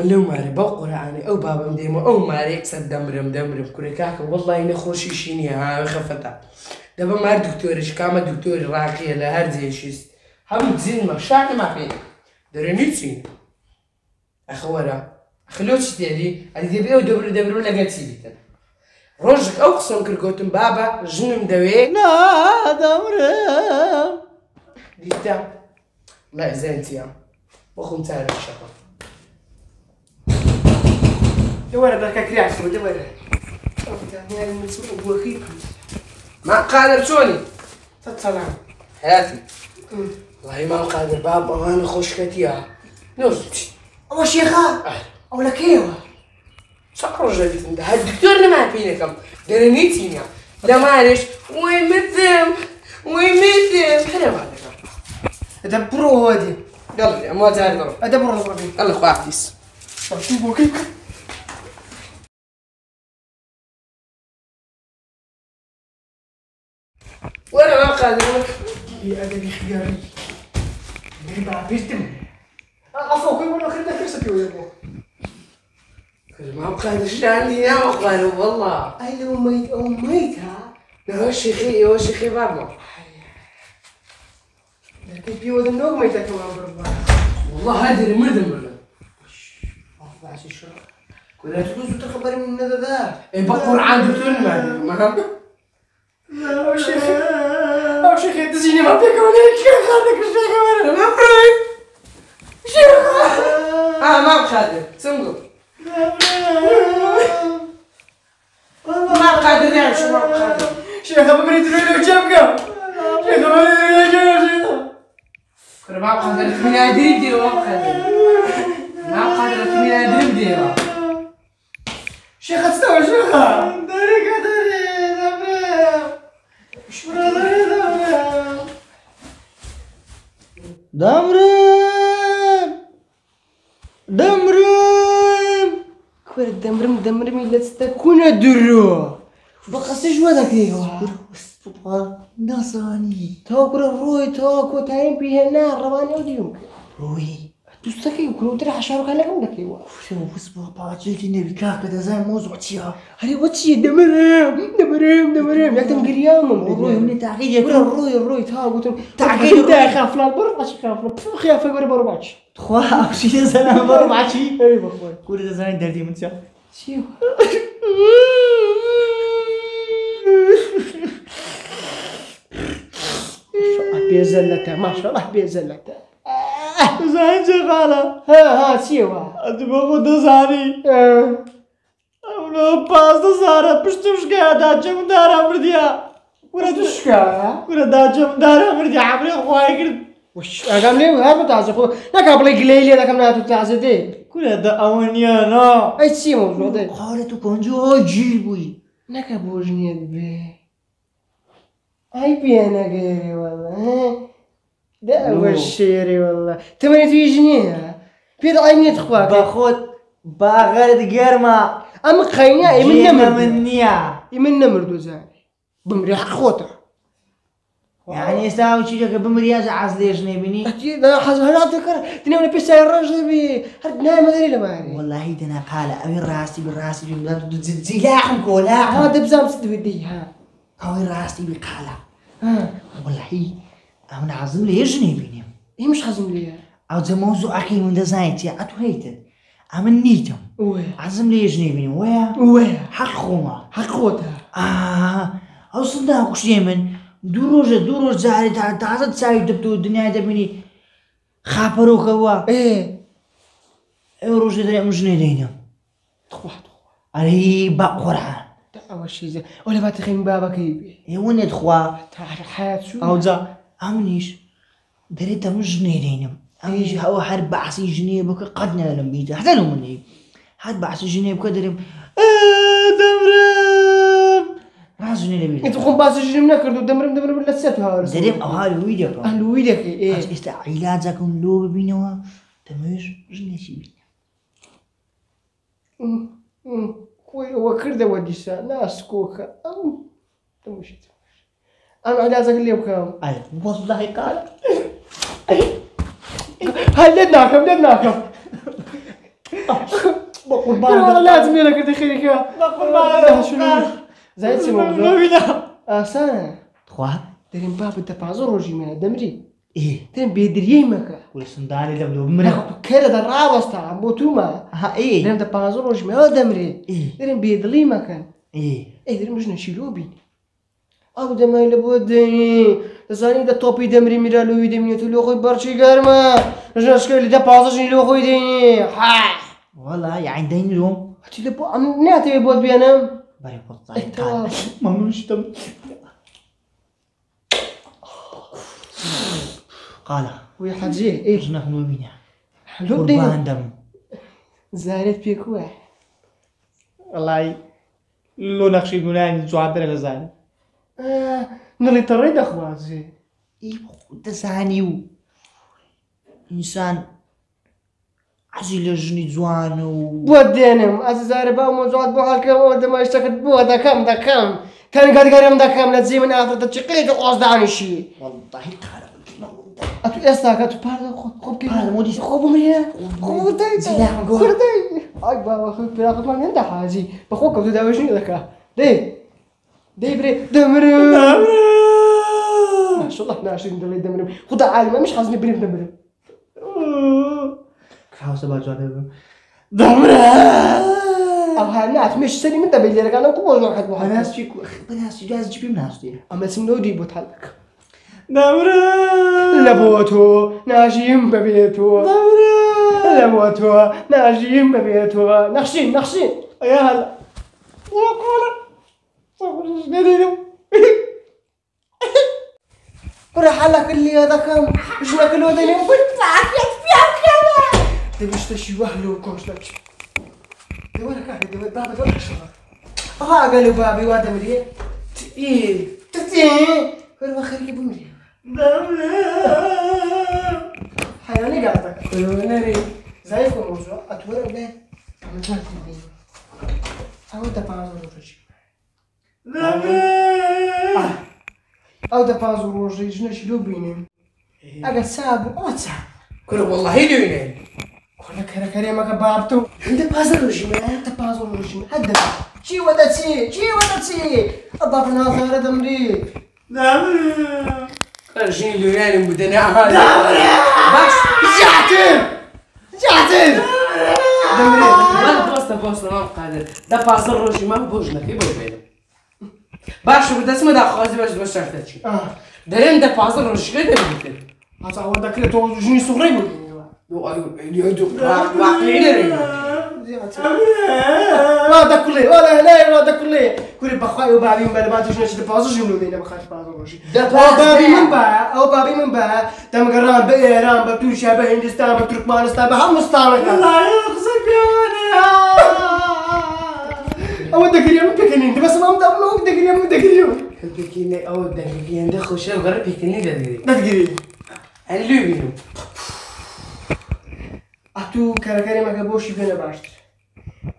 لو ماري بقراني او بابا مديمه او ماري يكسر دمرم كوريكاك والله نخوشي شيني ها خفتا دابا مع الدكتور كاما دكتور راقيه لا هرزيشيس هم تزين ما شاك ما فين درنيتين اخورا خلوش تيلي هذه بيو دبرو لقيت سيبيتن روجك او قسم كركوتن بابا جنم دوي لا دمرم ديتا لا زينتيا وخم تعرف الشقة دوار بركة كريعة دوار ما قادر شوني تطلع حياتي والله ما قادر بابا وانا خوش كتيا نوز أو شيخة أو لكيوة شكرا رجلت انت هالدكتور ما فينكم درنيتينيا لا معلش وين مدم حلو هذا أدبرو هادي يلا يا مو تعرف أدبرو ربي يلا خو عفيس شوفوا كيف وانا ما قادر يا أدبي خياري قريب عبيتم عفوا كل مرة خلينا كرسك يا أبو ما قادر شاني يا قادر والله أي لو ميت ها لا هو شيخي بابا لكن في ود النوم ميت كمان بربع والله هذا مردم عشان شو كلها تقول تخبري من هذا بقول عن دكتور ما أو شيخ تزيني ما فيك ولا شيخ هذاك الشيخ ما بروي شيخ ما بقادر سمعوا ما قادر يعني شو ما قادر شيخ ما بريد له جابك شيخ ما بريد له جابك كنا ما قادر من أدري دي ما قادر من أدري دي شيخ استوى شيخ داري دمرم كور دمرم إلا تستكون درو بقصي شو هذاك ايوه نصاني توكل الروي توكو تايم بيه النار رواني وديوم روي تستكي وكلو ترى حشارك على عندك ايوه شو بس بابا جيتي نبي كاك ده زي موضوع تيا هري واتشي دمرم يا تم قريام روي من تعقيد الروي تاكو تعقيد انت خاف لا برباش خاف غير برباش خوا شي زنا بربعشي ايوه خويا كل ده زي دردي من تيا شيو بيزلته ما شاء الله بيزلته زين شغالة ها سيوا أتبغى دزاني أنا باز دزارة بشتمش قاعدة جم دارا مرديا ولا تشكا كنا دا جم دارا مرديا عمري خواي قلت وش أقام لي هذا تعزق لا قبل قليل هذا كم ناتو تعزدي كنا دا أونيا نا أي شيء موجود قالت كونجو جيبوي نكبوجني بي هاي بيانا غيري والله ده أول شيري والله 8 جنيه بيد عيني تخواك باخد باغرد جرما أما خينا يمنا منيا يمنا مردو زاني بمريح خوته يعني يساوي شيء بمرياج عزلي جنيبني لا هلا تذكر تناول بيسا الرجل بي هاد نايم هذا اللي معي والله دنا قال أبي راسي زلاحم كولا هذا بزام سد بدي ها أبي راسي بقالة والله أنا عزم لي جنيبني هي مش حزم لي أو زي موضوع أخي من دزايتي أتوهيتن أمن نيتم عزم لي جنيبني ويا حق خوتها أو صدق وش يمن دروج زاري تعزد سايد دبتو الدنيا دبني خابرو كوا روج دري مجني دينا تخوح علي بقرعة أول شيء زي ولا باتخين بابك يبي وين تخوا تعرف حياة شو أو زا أمنيش دريت مجني دينا أمنيش هو حرب بعسي جنيه بك قدنا لهم بيته حتى لهم مني حد بعسي جنيه بك دريم دمرم رازني لبيته أنت خم باس الجنم نكردو دمرم لساتها دريم أو هالو ويدك أهلو ويدك إيه استعيلات زاكم لو ببينوا تمش جنيه شيبين كوي وكرده وديسا ناس كوكا تمشي أنا علاجك اليوم كم أي والله قال هاي لدناكم بقربان لازم لك كده خيرك يا بقربان زايد سموزو آسانه خواه درين باب التفاصيل روجي من دمري ايه درين بيدري مكا كل سنداني لبلو بمنا كلا درا وسط بوتوما ها ايه درين تفاصيل روجي من دمري ايه درين بيدلي مكان ايه درين مش نشيلوبي أو دمي لبودي زاني دا توبي دمري ميرالو يدمي تلو خوي برشي قرما رجعش كلي دا بازاجي لو خوي ديني ها والله يعني دين اليوم هاتي لبو أم نعتي بود بينام بري بطاي تعال ممنوش تم قال ويا حجي إيه رجنا نوبينا حلو دين قربان دم زارت بيك واحد والله لو نقشي قناني جواد دري لزاني نلي تريد أخواتي ايه تسانيو انسان عزيل جني زوانو بودينم أزار باو موضوعات بحال كم ود ما اشتكت بو دا كم كان قاعد قريم دا كم لتزي من آخر تشقيت وقصد عن الشيء والله قال أتو إستاك أتو بارد خوب كيف بارد مودي خوب مريا خوب تاي زيناهم قول. خرداي أي بابا خوب بلاقط ما عندها حاجي بخوك بدو داوشني ذكا دي بري دمرم ما شاء الله ناشين دلي دمرم خدا عالم مش حازني بريم دمرم كفاو سبا جواد أو هالناس مش سني من تبي لك أنا كم وجه واحد واحد بناس فيك بناس جاز جيبي ناس دي أما اسم دي بوتحلك لبوتو ناجيم ببيتو لبوتو ناجيم ببيتو نخشين يا هلا كره حلك اللي هذا كم مش ناكلوا ذي بتفعل كذا تبي تشتري وهلو كوش لك دي ولا كان دي بابا ولا شغل قالوا بابي وهذا مريه ايه تتي كره خير بمريه حيواني قاعدك ناري زيكم موضوع اتورا ده عملت لي أو دبازو روجي أو دبازو روجي جنش لو بينم أجا ساب أو ساب كل والله يدوينين كل كريمة كبابتو دبازو روجي ما دبازو روجي هذا شي ودتي أبغى ناظر دمري رجيني دوينين بدنا هذا باش جعتر دمري ما بوستا ما قادر ده بازر روجي ما بوجنا كي بوجنا باش بده اسمه ده خازي باش شرطتشي درين ده بازر روجي كده بده هذا هو ذاك اللي تو جوني صغير يو ايوه يدو واقعي لا ده كله لا ده كله كل بخاي وبابي من بعد جنش دبازو جملو دينا بخاش بازو روجي أو بابي من بعد تم قران بإيران بتو شبه هندستان بتركمانستان بهندستان لا يخزك أو دقيقة بكنين بس ما أمد دقيقة بكيني او دقيقين ده خوشه غير بكيني دقيقة اللي بينو أتو كركري ما كبوشي فينا باشت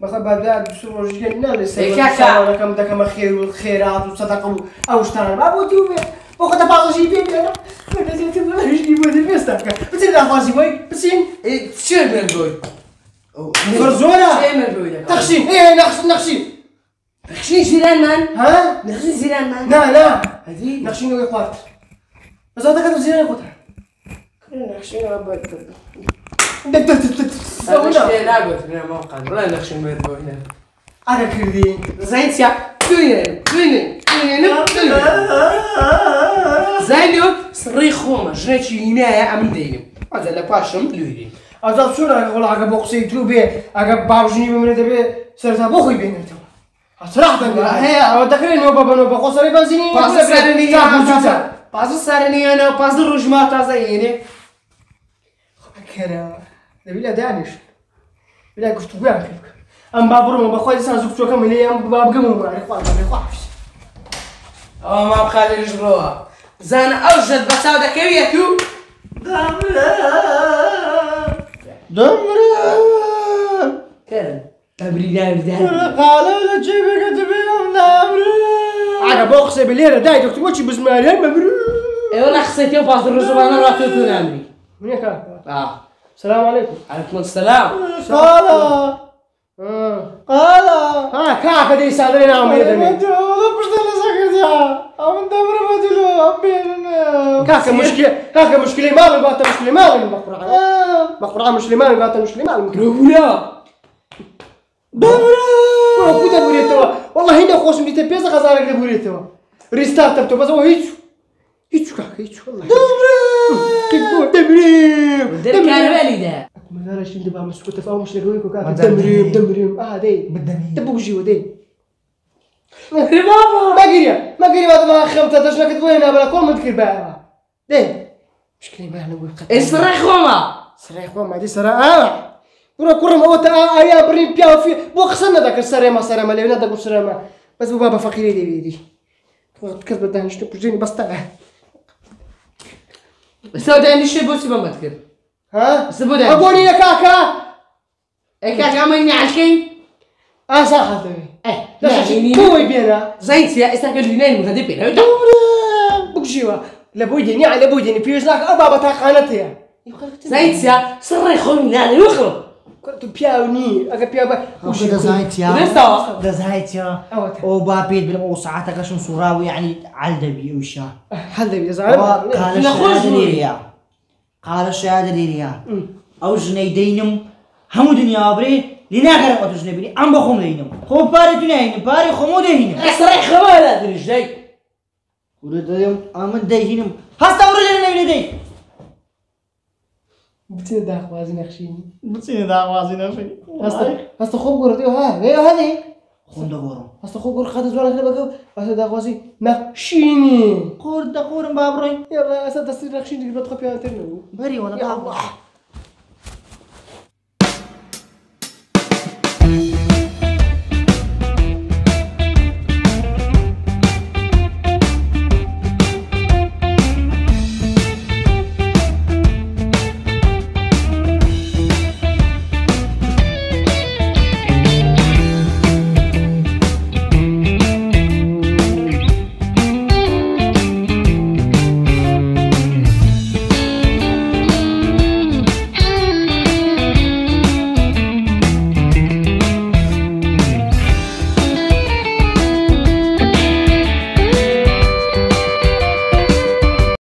بخاف بعد بسوا روجي قلنا إيه كاكا. ولا كم ده كم خير والخيرات وصدقوا أو اشتغل ما بوديو وقت بعض شيء بيني أنا بدي تبغى يجي بودي بيستك بتصير لا خاصي وين بتصير ايه شو مربوي فرزورة شو مربوي تخشين إيه نخشين نخشين زيران مان ها نخشين زيران مان لا هذي نخشين ويقات بس هذا كان زين قطع نخشين أبد نخشين لا قلت انا ما قادر ولا نخشين مربوي هنا أنا كردي زين سيا توينين زين صريخوما جنيتي هنا أم دينم هذا لا باشم لويدين أزاد شو رأيك والله عقب بوقسي تلوبي عقب باوجني بمن تبي سرتها بوخي بينه صراحة هي أو تكرين نوبا خسري بنزيني باز سرني أنا باز الرجمات زيني كذا نبي لا دانش بلا كنت وياك كيفك أم بابرو ما بخوي لسان زوج شو كملي أم باب قمو ما أعرف ما أعرف أو ما بخلي الجروها زين أوجد بساودة كويتو دمران كرم تبريدان قالوا لا تجيبك تبيهم دمران عقب بوقسي بالليلة داي دكتور وشي بزماني مبروك ايوه انا خسيت يوم باز الرجمات أنا راتو تنامري من هيك السلام عليكم. عليكم السلام. قال ها كاك دي سادرين عمي دني كاك مشكلة ما قاطع مشكلة ما مقرعة مشكلة ما قاطع مشكلة ما رولا كده بوريتوا والله هنا خوش ميت بيزا غزارك ده بوريتوا ريستارت تبتو بس هو هيك كاك هيك والله كيف دمريم كان بالي ده ما دارش انت بقى مسكوت فاهم مش لقويكو كاك دمريم دي بالدنيا تبوك جيو دي بابا ما قري بعد ما خمت داش لك وين بلا كل مذكر بقى دي مشكلة ما نقول اسرح خوما سريح ما دي سرا ورا كرم او تا ايا بريم بيا في بو خسرنا ذاك السريما اللي بنا داك السريما بس بابا فقير دي بيدي كذب ده نشتو بجيني بس تاع سودا عندي شي بوسي ما تذكر ها سبودا ابوني يا كاكا اي كاك عملني عالكين صح هذا لا كوي بينا زيت يا استاكل لينين مغدي بينا بوجيوا لبوجيني على بوجيني في وجهك بابا تا قناتي زيت يا سري خومي يعني وخرب كنت بياوني اجا بيا ده زايت يا لسه ده زايت يا وبابيد بالموسعات كشون صراوي يعني علدبي وشا هذا بيزعل قال الشهادة ليريا أو جنيدينم هم دنيا بري لناقر أو جنيبني أم بخوم لينم خو باري تناين باري خمو دينم اسرع خوما درج داي ولد يوم أمن دينم هستمر لنا دي بتين داخ وازن اخشيني بتصير دا وازين فين هسه خوب قرتي هذه خوندا غورم هسه خوب قر خد زوال هنا بقى هسه داخ وازي نخشيني قور دا قورم بابروي يلا هسه تصير نخشيني قبل تخبي انترنت بري وانا يا الله